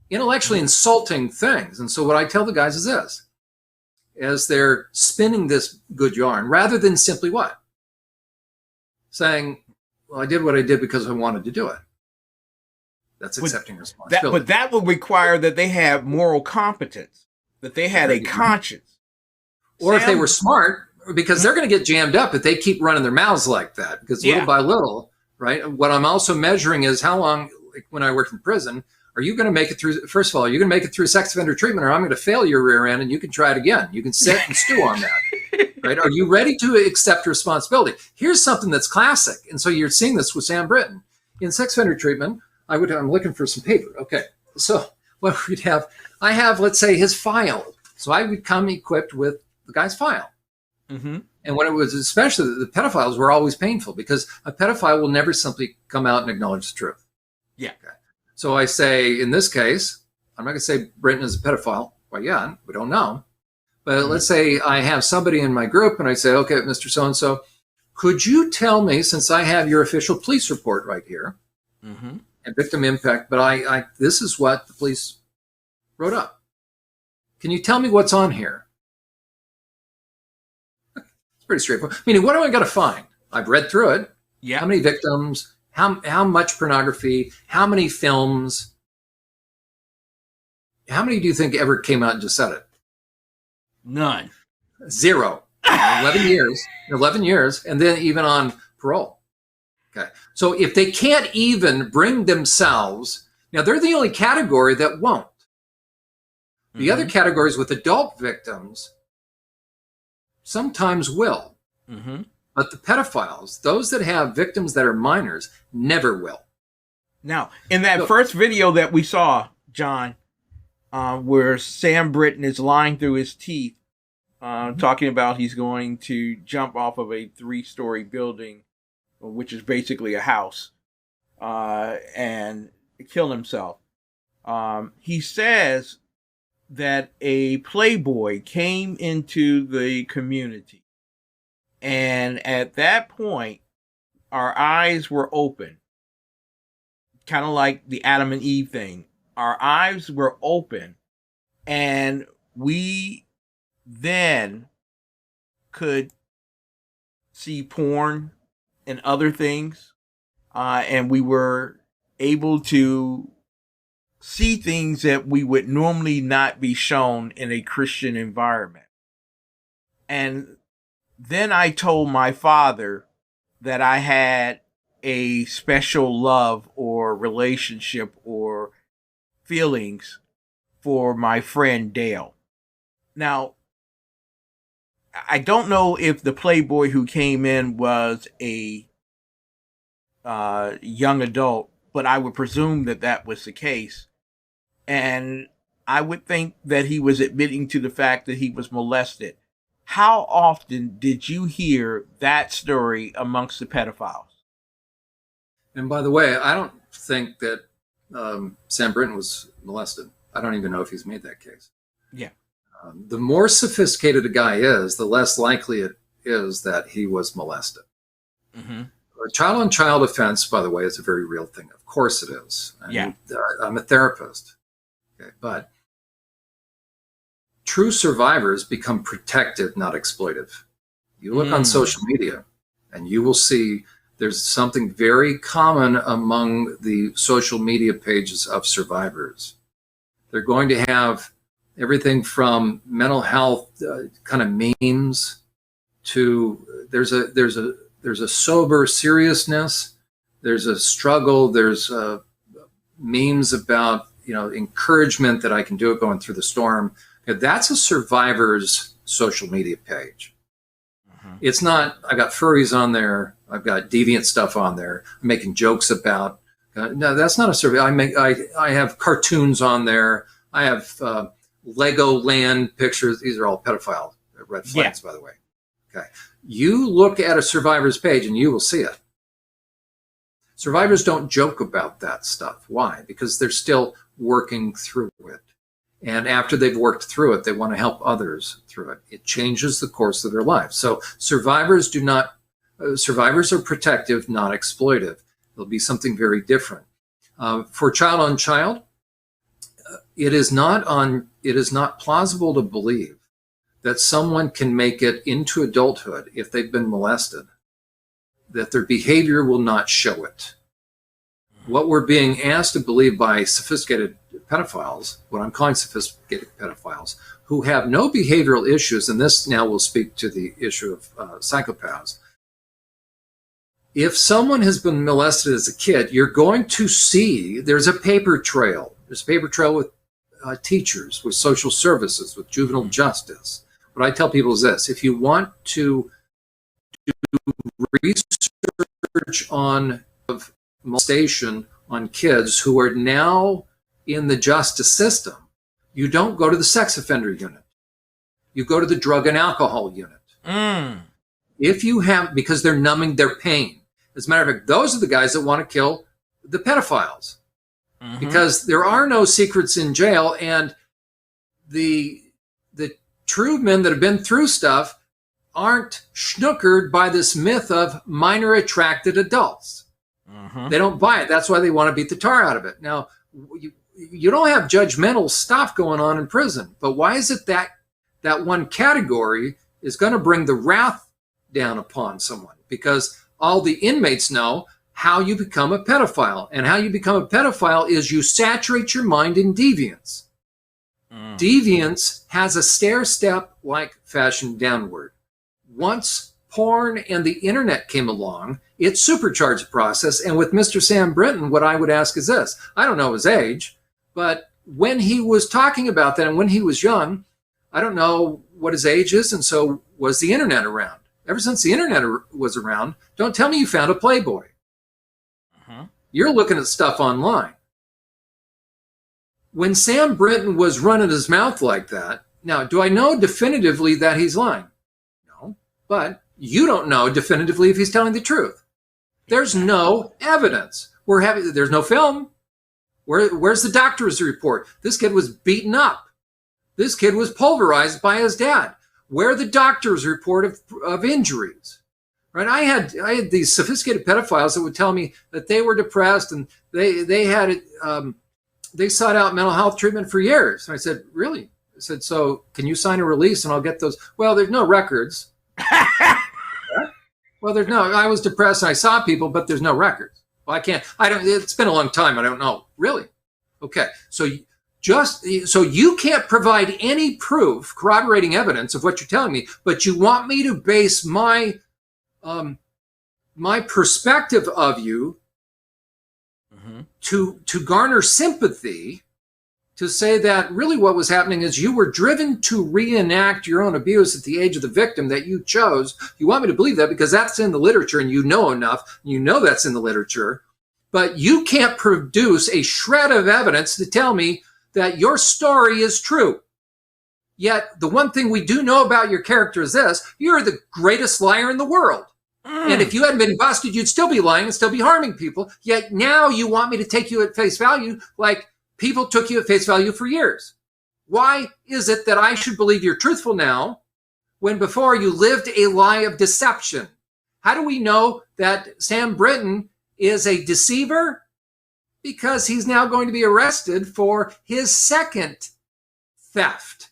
intellectually insulting things? And so what I tell the guys is this, as they're spinning this good yarn, rather than simply what? Saying, well, I did what I did because I wanted to do it. That's accepting responsibility. But that would require that they have moral competence, that they had a conscience. Or if they were smart, because they're going to get jammed up if they keep running their mouths like that. Because little by little, right? What I'm also measuring is how long, like when I worked in prison, are you going to make it through? First of all, are you going to make it through sex offender treatment, or I'm going to fail your rear end and you can try it again. You can sit and stew on that, right? Are you ready to accept responsibility? Here's something that's classic. And so you're seeing this with Sam Brinton. In sex offender treatment, I'm looking for some paper. Okay. So what we'd have, I have, let's say, his file. So I would come equipped with the guy's file. Mm-hmm. And when it was, especially the pedophiles were always painful, because a pedophile will never simply come out and acknowledge the truth. Yeah. Okay. So I say, in this case, I'm not going to say Brinton is a pedophile. Well, yeah, we don't know. But let's say I have somebody in my group and I say, okay, Mr. So-and-so, could you tell me, since I have your official police report right here, and victim impact, but this is what the police wrote up. Can you tell me what's on here? Pretty straightforward. Meaning, what do I got to find? I've read through it. Yeah. How many victims? How much pornography? How many films? How many do you think ever came out and just said it? None. 0. 11 years. 11 years, and then even on parole. Okay. So if they can't even bring themselves, now they're the only category that won't. The other categories with adult victims sometimes will. But the pedophiles, those that have victims that are minors, never will. Now, in that first video that we saw, John, where Sam Brinton is lying through his teeth, talking about he's going to jump off of a 3-story building, which is basically a house, and kill himself. He says that a playboy came into the community, and at that point our eyes were open, kind of like the Adam and Eve thing. Our eyes were open, and we then could see porn and other things, and we were able to see things that we would normally not be shown in a Christian environment. And then I told my father that I had a special love or relationship or feelings for my friend Dale. Now, I don't know if the playboy who came in was a young adult, but I would presume that that was the case. And I would think that he was admitting to the fact that he was molested. How often did you hear that story amongst the pedophiles? And by the way, I don't think that Sam Brinton was molested. I don't even know if he's made that case. Yeah. The more sophisticated a guy is, the less likely it is that he was molested. Child-on-child offense, by the way, is a very real thing. Of course it is. I'm a therapist. Okay, but true survivors become protective, not exploitive. You look on social media and you will see there's something very common among the social media pages of survivors. They're going to have everything from mental health kind of memes to there's a sober seriousness. There's a struggle. There's memes about, encouragement that I can do it going through the storm. That's a survivor's social media page. It's not, I've got furries on there. I've got deviant stuff on there. I'm making jokes about, no, that's not a survey. I have cartoons on there. I have Lego land pictures. These are all pedophile red flags, by the way. Okay. You look at a survivor's page and you will see it. Survivors don't joke about that stuff. Why? Because they're still working through it. And after they've worked through it, they want to help others through it. It changes the course of their lives. So survivors are protective, not exploitive. It'll be something very different. For child on child, it is not plausible to believe that someone can make it into adulthood if they've been molested, that their behavior will not show it. What we're being asked to believe by sophisticated pedophiles, what I'm calling sophisticated pedophiles, who have no behavioral issues, and this now will speak to the issue of psychopaths. If someone has been molested as a kid, you're going to see there's a paper trail. There's a paper trail with teachers, with social services, with juvenile justice. What I tell people is this: if you want to do research on molestation on kids who are now in the justice system, you don't go to the sex offender unit. You go to the drug and alcohol unit. If you have, because they're numbing their pain. As a matter of fact, those are the guys that want to kill the pedophiles. Because there are no secrets in jail, and the true men that have been through stuff aren't snookered by this myth of minor attracted adults. They don't buy it. That's why they want to beat the tar out of it. Now, you don't have judgmental stuff going on in prison, but why is it that one category is going to bring the wrath down upon someone? Because all the inmates know how you become a pedophile, and how you become a pedophile is you saturate your mind in deviance. Deviance has a stair-step-like fashion downward. Once porn and the internet came along, it supercharged the process. And with Mr. Sam Brinton, what I would ask is this: I don't know his age, but when he was talking about that and when he was young, I don't know what his age is, and so was the internet around? Ever since the internet was around, don't tell me you found a Playboy. You're looking at stuff online. When Sam Brinton was running his mouth like that, now, do I know definitively that he's lying? No, but you don't know definitively if he's telling the truth. There's no evidence. There's no film. Where's the doctor's report? This kid was beaten up. This kid was pulverized by his dad. Where are the doctor's report of injuries? Right? I had these sophisticated pedophiles that would tell me that they were depressed and they sought out mental health treatment for years. And I said, really? I said, so can you sign a release and I'll get those? Well, there's no records. Well, there's no, I was depressed and I saw people, but there's no records. Well, it's been a long time. I don't know. Really? Okay. So you can't provide any proof, corroborating evidence of what you're telling me, but you want me to base my perspective of you to garner sympathy, to say that really what was happening is you were driven to reenact your own abuse at the age of the victim that you chose. You want me to believe that because that's in the literature and you know enough, you know that's in the literature, but you can't produce a shred of evidence to tell me that your story is true. Yet the one thing we do know about your character is this: you're the greatest liar in the world. And if you hadn't been busted, you'd still be lying and still be harming people. Yet now you want me to take you at face value like people took you at face value for years. Why is it that I should believe you're truthful now when before you lived a lie of deception? How do we know that Sam Brinton is a deceiver? Because he's now going to be arrested for his second theft.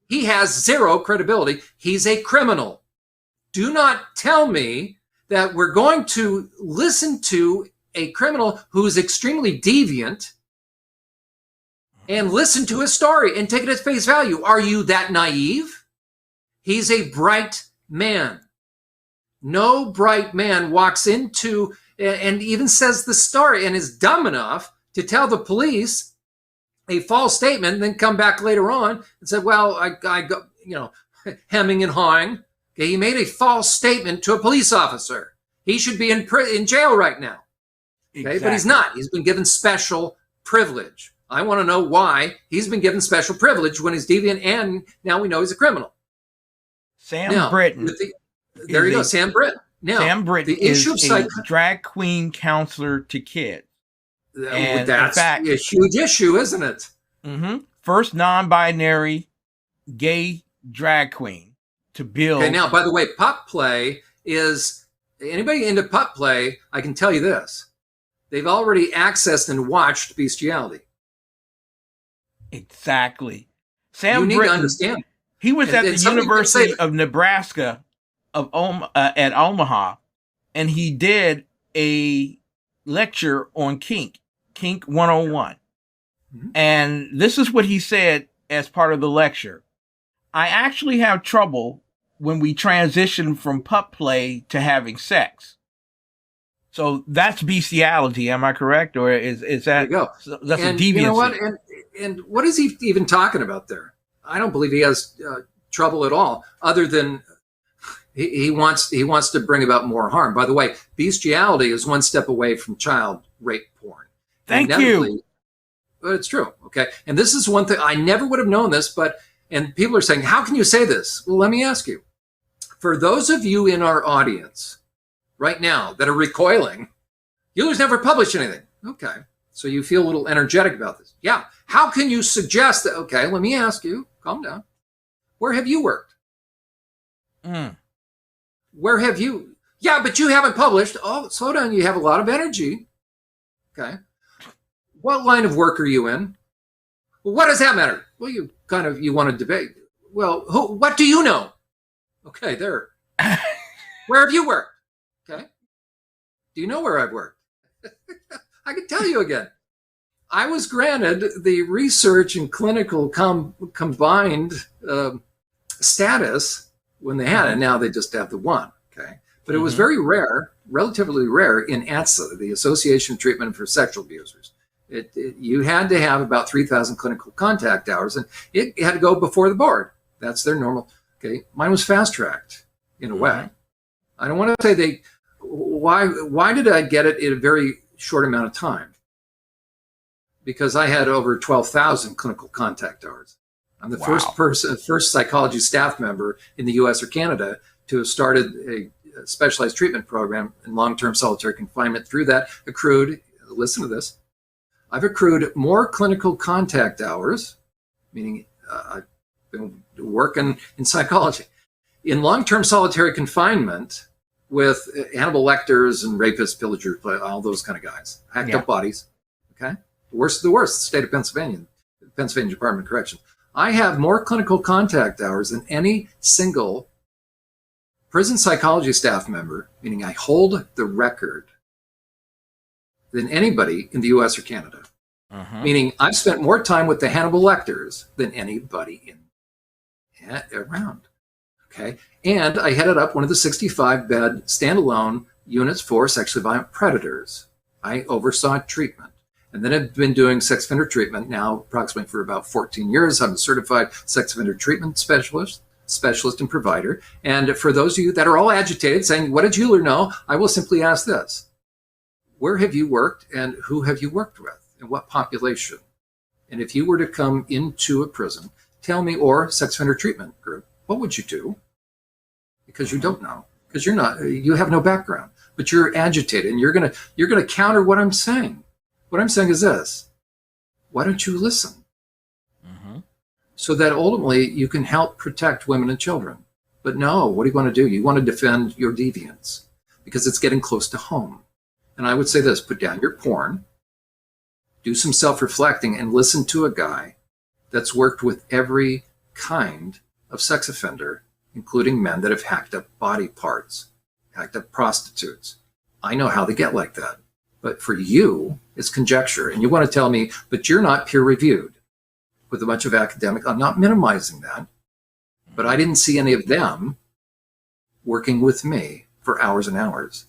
He has zero credibility. He's a criminal. Do not tell me that we're going to listen to a criminal who is extremely deviant and listen to his story and take it at face value. Are you that naive? He's a bright man. No bright man walks into and even says the story and is dumb enough to tell the police a false statement and then come back later on and say, well, I got, hemming and hawing. Okay, he made a false statement to a police officer. He should be in jail right now. Okay, exactly. But he's not. He's been given special privilege. I want to know why he's been given special privilege when he's deviant, and now we know he's a criminal. Sam Brinton. There you go, Sam Brinton. Now, Sam Brinton is a drag queen counselor to kids. And that's a huge issue, isn't it? Mm-hmm. First non-binary gay drag queen to build. Okay, now, by the way, pup play is, anybody into pup play, I can tell you this. They've already accessed and watched bestiality. Exactly. Sam you need Brinton, to understand. He was at the University of Nebraska at Omaha, and he did a lecture on kink 101. Mm-hmm. And this is what he said as part of the lecture. I actually have trouble when we transition from pup play to having sex. So that's bestiality, am I correct? Or is that there you go. That's and a deviance? You know what? And what is he even talking about there? I don't believe he has trouble at all, other than he wants to bring about more harm. By the way, bestiality is one step away from child rape porn. Thank you. But it's true. Okay. And this is one thing I never would have known this, and people are saying, how can you say this? Well, let me ask you, for those of you in our audience right now that are recoiling, Uhler's never published anything. Okay. So you feel a little energetic about this. Yeah. How can you suggest that? Okay. Let me ask you, calm down. Where have you worked? Where have you? Yeah, but you haven't published. Oh, slow down. You have a lot of energy. Okay. What line of work are you in? Well, what does that matter? Well, you want to debate. Well, what do you know? Okay, there. Where have you worked? Okay. Do you know where I've worked? I can tell you again. I was granted the research and clinical combined status when they had it. Now they just have the one. Okay. But it was very rare, relatively rare in ATSA, the Association of Treatment for Sexual Abusers. You had to have about 3,000 clinical contact hours, and it had to go before the board. That's their normal. Okay. Mine was fast-tracked in a way. I don't want to say why did I get it in a very short amount of time? Because I had over 12,000 clinical contact hours. I'm the first psychology staff member in the U.S. or Canada to have started a specialized treatment program in long-term solitary confinement. Through that, accrued, listen to this, I've accrued more clinical contact hours, meaning I've been working in psychology, in long-term solitary confinement with Hannibal Lecters and rapists, pillagers, all those kind of guys, hacked up bodies, okay? The worst of the worst, the state of Pennsylvania Department of Corrections. I have more clinical contact hours than any single prison psychology staff member, meaning I hold the record, than anybody in the U.S. or Canada. Meaning I've spent more time with the Hannibal Lecters than anybody around. Okay. And I headed up one of the 65-bed standalone units for sexually violent predators. I oversaw treatment. And then I've been doing sex offender treatment now approximately for about 14 years. I'm a certified sex offender treatment specialist and provider. And for those of you that are all agitated saying, what did Uhler know? I will simply ask this. Where have you worked and who have you worked with and what population? And if you were to come into a prison, tell me, or sex offender treatment group, what would you do? Because you don't know, because you have no background, but you're agitated and you're going to counter what I'm saying. What I'm saying is this: why don't you listen? So that ultimately you can help protect women and children. But no, what do you want to do? You want to defend your deviance because it's getting close to home. And I would say this: put down your porn, do some self-reflecting, and listen to a guy that's worked with every kind of sex offender, including men that have hacked up body parts, hacked up prostitutes. I know how they get like that. But for you, it's conjecture. And you want to tell me, but you're not peer reviewed with a bunch of academic. I'm not minimizing that. But I didn't see any of them working with me for hours and hours.